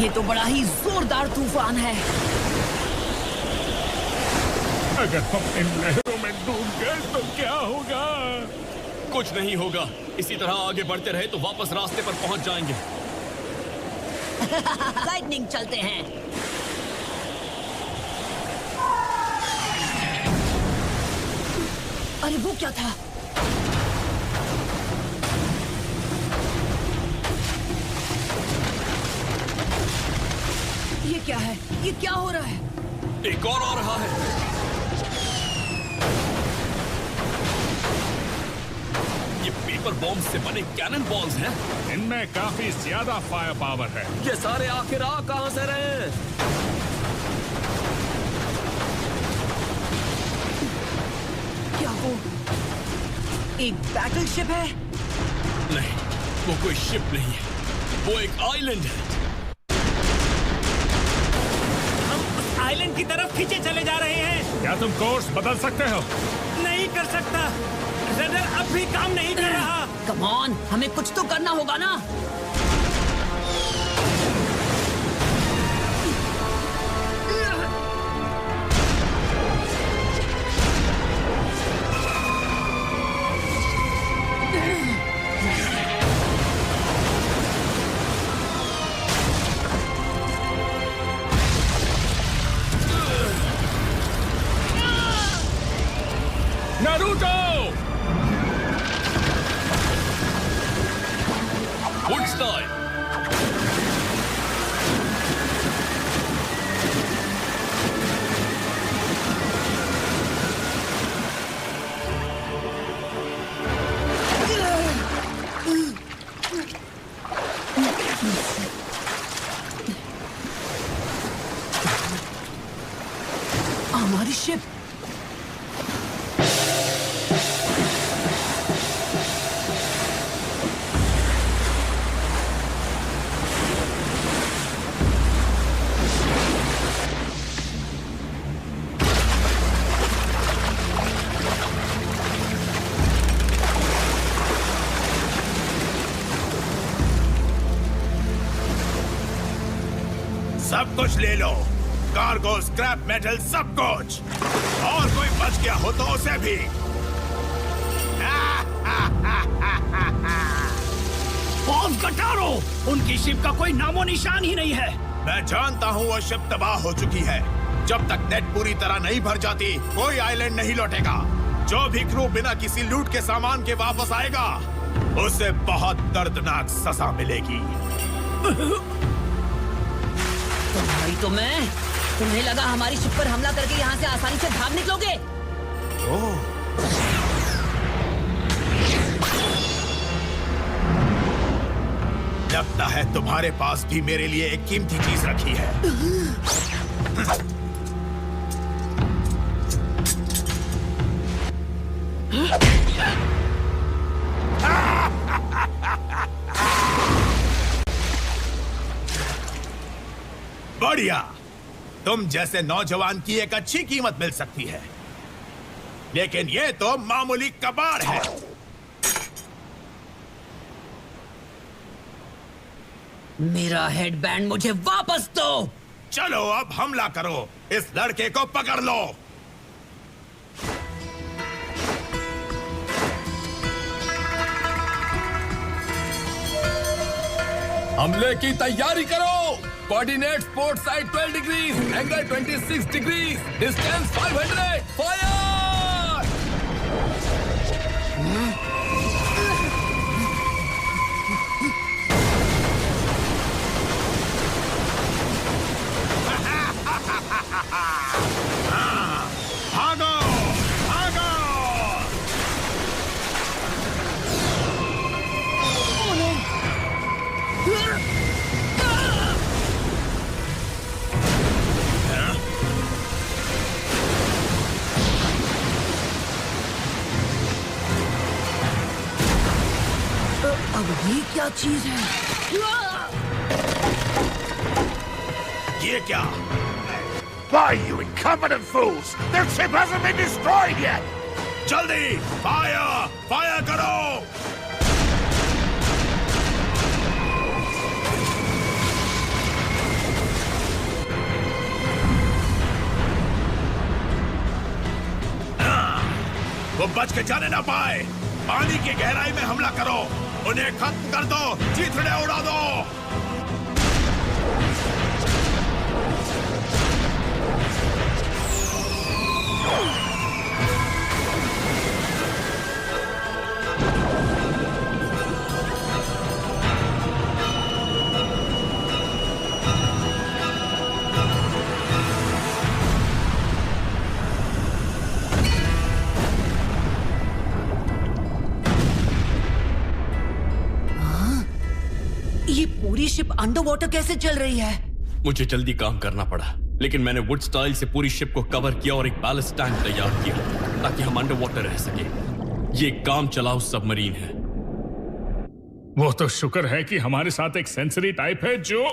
ये तो बड़ा ही जोरदार तूफान है। अगर हम इन लहरों में डूब गए तो क्या होगा? कुछ नहीं होगा। इसी तरह आगे बढ़ते रहे तो वापस रास्ते पर पहुंच जाएंगे। लाइटनिंग चलते हैं। अरे वो क्या था? ये क्या है? ये क्या हो रहा है? एक और आ रहा है। ये पेपर बॉम्ब से बने कैनन बॉल्स हैं। इनमें काफी ज्यादा फायर पावर है। ये सारे आखिर आ कहां से रहे हैं? क्या वो एक बैटलशिप है? नहीं, वो कोई शिप नहीं है। वो एक आइलैंड है। आइलैंड की तरफ खींचे चले जा रहे हैं। क्या तुम कोर्स बदल सकते हो? नहीं कर सकता। रडर अब भी काम नहीं कर रहा। कम ऑन, हमें कुछ तो करना होगा ना। नारुतो! Wood style. हमारी शिप। सब कुछ ले लो, कार्गो, स्क्रैप मेटल, सब कुछ। और कोई बच गया हो तो उसे भी। बॉम्ब कटारो! उनकी शिप का कोई नामो निशान ही नहीं है। मैं जानता हूँ वो शिप तबाह हो चुकी है। जब तक नेट पूरी तरह नहीं भर जाती, कोई आइलैंड नहीं लौटेगा। जो भी क्रू बिना किसी लूट के सामान के वापस आएगा, उसे बहुत दर्दनाक सजा मिलेगी। तुम्हारी तो मैं। तुम्हें लगा हमारी शिप पर हमला करके यहाँ से आसानी से भाग निकलोगे? लगता है तुम्हारे पास भी मेरे लिए एक कीमती चीज रखी है। बढ़िया। तुम जैसे नौजवान की एक अच्छी कीमत मिल सकती है, लेकिन ये तो मामूली कबाड़ है। मेरा हेडबैंड मुझे वापस दो। चलो अब हमला करो, इस लड़के को पकड़ लो। हमले की तैयारी करो। Coordinate port side 12 degrees, angle 26 degrees, distance 500, fire! भागो, भागो! अब ये क्या चीज है? ये क्या? Why, you incompetent fools! Their ship hasn't been destroyed yet! जल्दी! Fire! Fire करो! बच के जाने ना पाए। पानी की गहराई में हमला करो, उन्हें खत्म कर दो, चीथड़े उड़ा दो। ये पूरी शिप अंडर वाटर कैसे चल रही है? मुझे जल्दी काम करना पड़ा, लेकिन मैंने वुड स्टाइल से पूरी शिप को कवर किया और एक बैलेस्ट टैंक तैयार किया ताकि हम अंडर वाटर रह सके। ये काम चलाऊ सबमरीन है। वो तो शुक्र है कि हमारे साथ एक सेंसरी टाइप है जो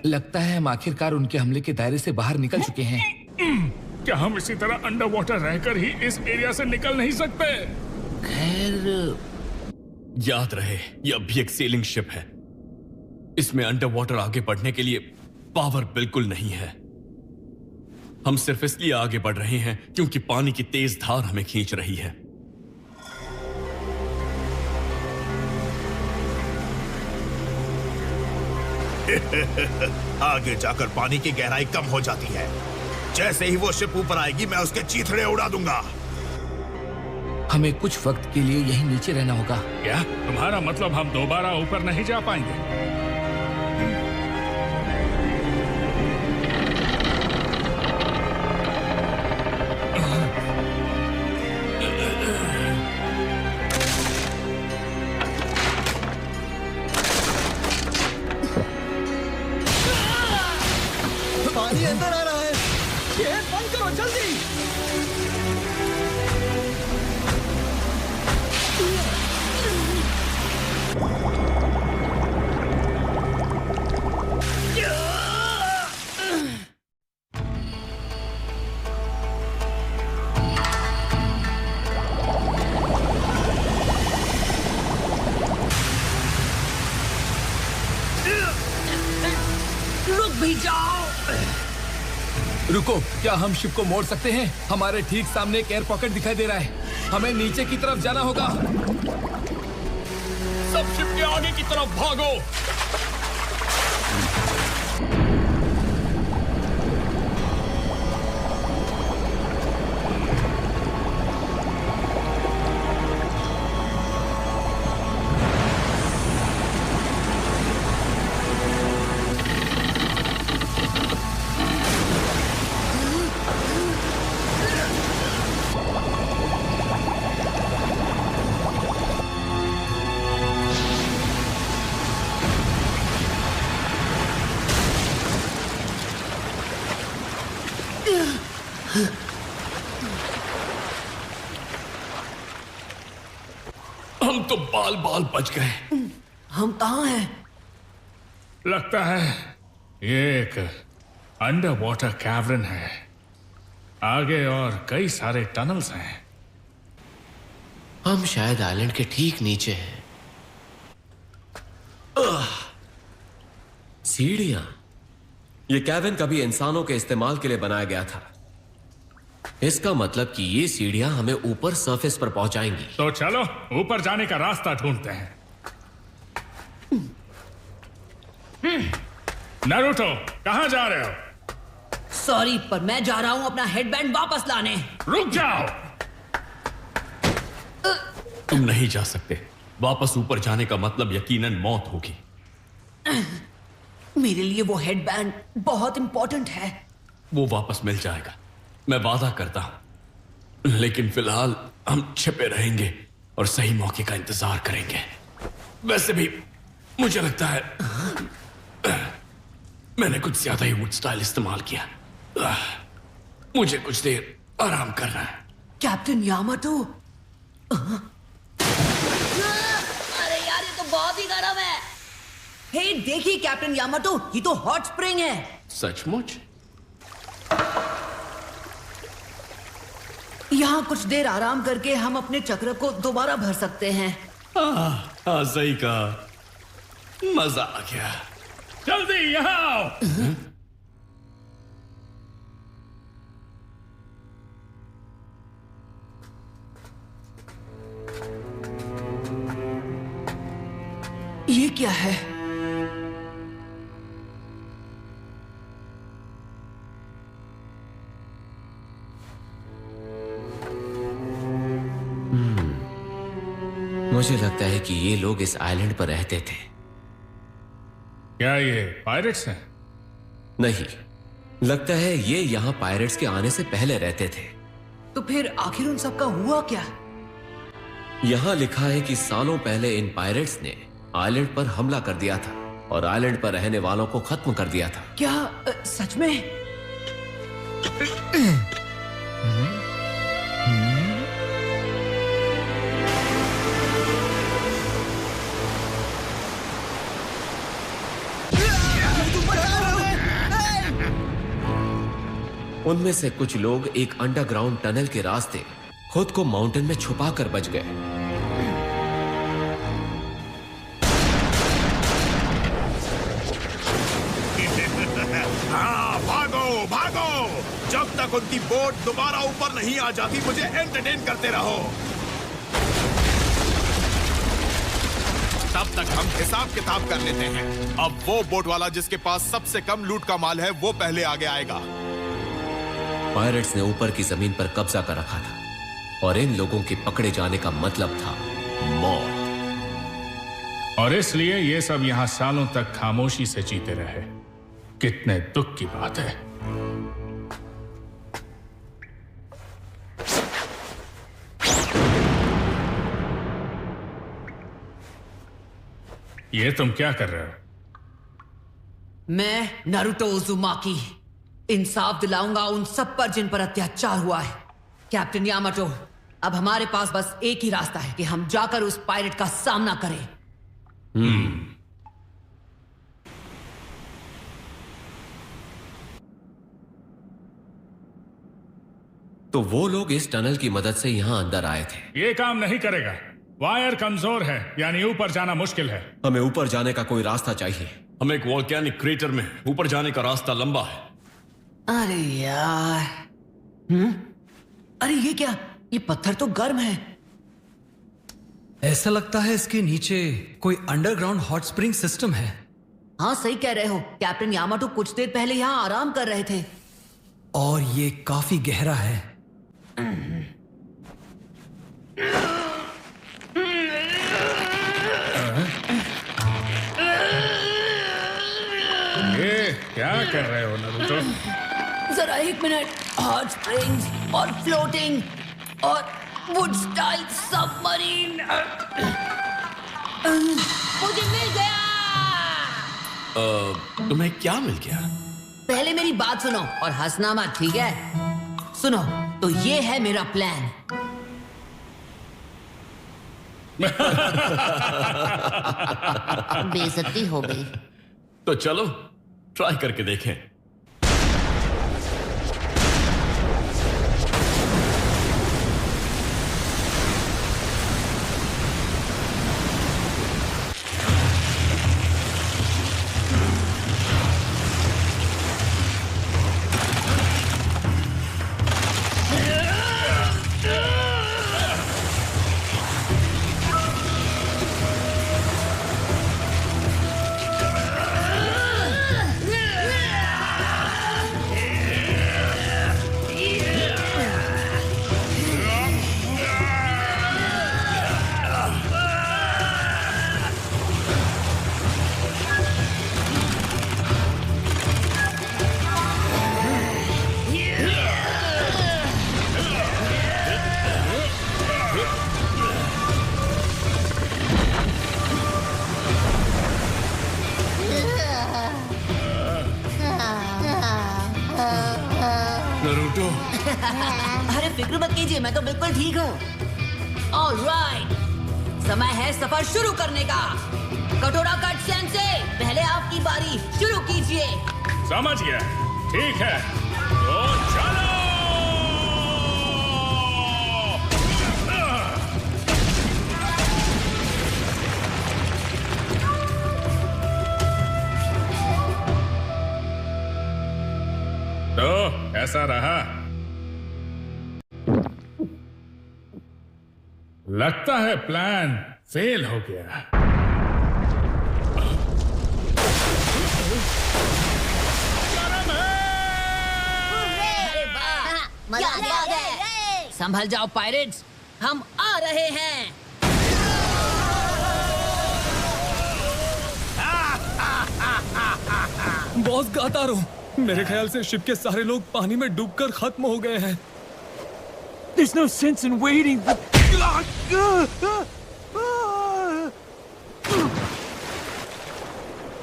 लगता है हम आखिरकार उनके हमले के दायरे से बाहर निकल चुके हैं। क्या हम इसी तरह अंडर वाटर रहकर ही इस एरिया से निकल नहीं सकते? खैर, याद रहे ये अभी एक सेलिंग शिप है। इसमें अंडर वाटर आगे बढ़ने के लिए पावर बिल्कुल नहीं है। हम सिर्फ इसलिए आगे बढ़ रहे हैं क्योंकि पानी की तेज धार हमें खींच रही है। आगे जाकर पानी की गहराई कम हो जाती है। जैसे ही वो शिप ऊपर आएगी मैं उसके चीथड़े उड़ा दूंगा। हमें कुछ वक्त के लिए यहीं नीचे रहना होगा। क्या तुम्हारा मतलब हम दोबारा ऊपर नहीं जा पाएंगे? पानी अंदर आ रहा है। ये बंद करो जल्दी। रुक भी जाओ। रुको, क्या हम शिप को मोड़ सकते हैं? हमारे ठीक सामने एक एयर पॉकेट दिखाई दे रहा है। हमें नीचे की तरफ जाना होगा। सब शिप के आगे की तरफ भागो। हम तो बाल बाल बच गए। हम कहाँ हैं? लगता है ये एक अंडर वाटर कैवर्न है। आगे और कई सारे टनल्स हैं। हम शायद आइलैंड के ठीक नीचे हैं। सीढ़ियां। ये कैबिन कभी इंसानों के इस्तेमाल के लिए बनाया गया था। इसका मतलब कि ये सीढ़ियां हमें ऊपर सरफेस पर पहुंचाएंगी। तो चलो ऊपर जाने का रास्ता ढूंढते हैं। नारुतो, कहां जा रहे हो? सॉरी, पर मैं जा रहा हूं अपना हेडबैंड वापस लाने। रुक जाओ। तुम नहीं जा सकते। वापस ऊपर जाने का मतलब यकीनन मौत होगी। मेरे लिए वो हेडबैंड बहुत इंपॉर्टेंट है। वो वापस मिल जाएगा, मैं वादा करता हूं। लेकिन फिलहाल हम छिपे रहेंगे और सही मौके का इंतजार करेंगे। वैसे भी मुझे लगता है मैंने कुछ ज्यादा ही वुड स्टाइल इस्तेमाल किया। मुझे कुछ देर आराम करना है। Captain Yamato. अरे यार, ये तो बहुत ही गर्म है। हे देखिए कैप्टन यामाटो, ये तो हॉट स्प्रिंग है। सचमुच? यहाँ कुछ देर आराम करके हम अपने चक्र को दोबारा भर सकते हैं। हाँ, सही कहा। मजा आ गया। जल्दी यहाँ आओ। क्या है? मुझे लगता है कि ये लोग इस आइलैंड पर रहते थे। क्या ये पायरेट्स हैं? नहीं, लगता है ये यहाँ पायरेट्स के आने से पहले रहते थे। तो फिर आखिर उन सबका हुआ क्या? यहाँ लिखा है कि सालों पहले इन पायरेट्स ने आइलैंड पर हमला कर दिया था और आइलैंड पर रहने वालों को खत्म कर दिया था। क्या सच में? उनमें से कुछ लोग एक अंडरग्राउंड टनल के रास्ते खुद को माउंटेन में छुपाकर बच गए। हाँ, भागो भागो, जब तक उनकी बोट दोबारा ऊपर नहीं आ जाती मुझे एंटरटेन करते रहो। तब तक हम हिसाब किताब कर लेते हैं। अब वो बोट वाला जिसके पास सबसे कम लूट का माल है वो पहले आगे आएगा। पायरेट्स ने ऊपर की जमीन पर कब्जा कर रखा था और इन लोगों के पकड़े जाने का मतलब था मौत। और इसलिए ये सब यहां सालों तक खामोशी से जीते रहे। कितने दुख की बात है। ये तुम क्या कर रहे हो? मैं नारुतो उज़ुमाकी इंसाफ दिलाऊंगा उन सब पर जिन पर अत्याचार हुआ है। कैप्टन यामाटो, अब हमारे पास बस एक ही रास्ता है कि हम जाकर उस पायरेट का सामना करें। तो वो लोग इस टनल की मदद से यहां अंदर आए थे। ये काम नहीं करेगा। वायर कमजोर है, यानी ऊपर जाना मुश्किल है। हमें ऊपर जाने का कोई रास्ता चाहिए। हम एक वोल्केनिक क्रेटर में, ऊपर जाने का रास्ता लंबा है। अरे यार, अरे ये क्या? ये पत्थर तो गर्म है। ऐसा लगता है इसके नीचे कोई अंडरग्राउंड हॉट स्प्रिंग सिस्टम है। हाँ सही कह रहे हो। कैप्टन यामाटो कुछ देर पहले यहाँ आराम कर रहे थे। और ये काफी गहरा है। ये क्या कर रहे हो नारुतो? जरा एक मिनट। हॉट स्प्रिंग्स और फ्लोटिंग और वुड स्टाइल सबमरीन मुझे मिल गया। तुम्हें क्या मिल गया? पहले मेरी बात सुनो और हंसना मत, ठीक है? सुनो, तो ये है मेरा प्लान। बेइज्जती हो गई। तो चलो ट्राई करके देखें। नारुतो, अरे फिक्र मत कीजिए, मैं तो बिल्कुल ठीक हूँ। ऑलराइट, समय है सफर शुरू करने का। कटोरा कट सेंसे, पहले आपकी बारी, शुरू कीजिए। समझ गया। ठीक है, तो चलो। तो कैसा रहा? लगता है प्लान फेल हो गया। अरे वाह, मजा आ गया। संभल जाओ पायरेट्स, हम आ रहे हैं। बॉस गाता रहो, मेरे ख्याल से शिप के सारे लोग पानी में डूबकर खत्म हो गए हैं। There's no sense in waiting.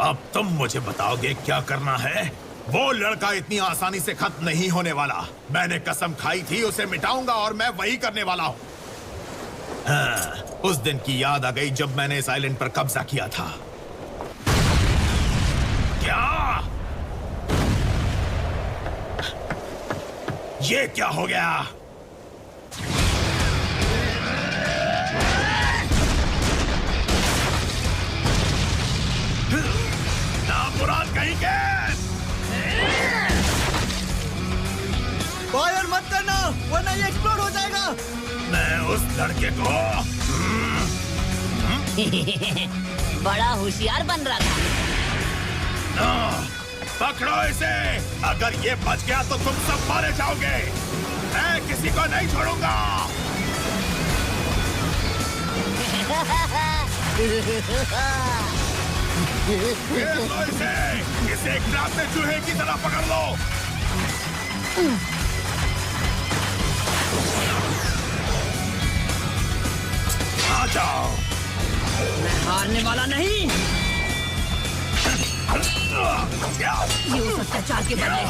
अब तुम मुझे बताओगे क्या करना है? वो लड़का इतनी आसानी से खत्म नहीं होने वाला। मैंने कसम खाई थी उसे मिटाऊंगा और मैं वही करने वाला हूँ। हाँ, उस दिन की याद आ गई जब मैंने इस आइलैंड पर कब्जा किया था। क्या? ये क्या हो गया? नामुराद कहीं के! फायर मत करना वरना ये एक्सप्लोड हो जाएगा। मैं उस लड़के को बड़ा होशियार बन रहा था। पकड़ो इसे। अगर ये बच गया तो तुम सब मारे जाओगे। मैं किसी को नहीं छोड़ूंगा। ये लो इसे ग्राफ में चूहे की तरह पकड़ लो। आ जाओ। मैं हारने वाला नहीं। ये उस अत्याचार के बदले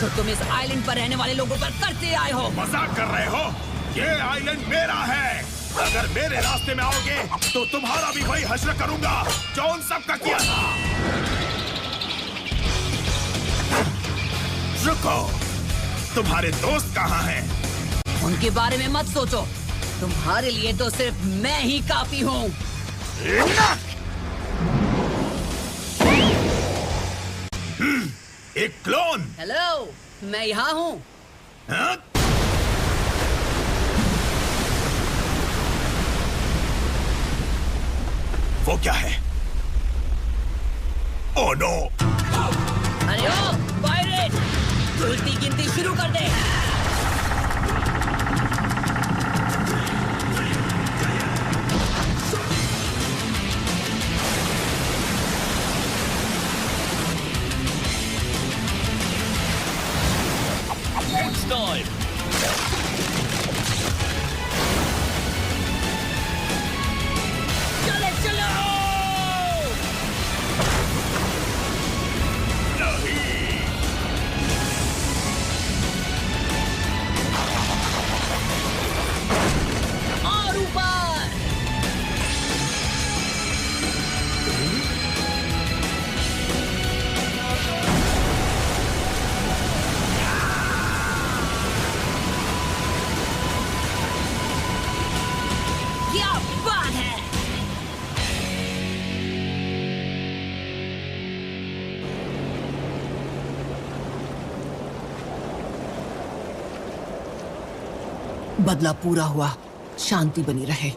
तो तुम इस आइलैंड पर रहने वाले लोगों पर करते आए हो। मजाक कर रहे हो? ये आइलैंड मेरा है। अगर मेरे रास्ते में आओगे तो तुम्हारा भी वही हश्र करूंगा जो उन सबका किया था। रुको, तुम्हारे दोस्त कहाँ हैं? उनके बारे में मत सोचो। तुम्हारे लिए तो सिर्फ मैं ही काफी हूँ। एक क्लोन। हेलो, मैं यहाँ हूँ। हाँ? वो क्या है? Oh no! अरे ओ पायरेट, उल्टी गिनती शुरू कर दे। चले चलो। और ऊपर। क्या बात है? बदला पूरा हुआ, शांति बनी रहे।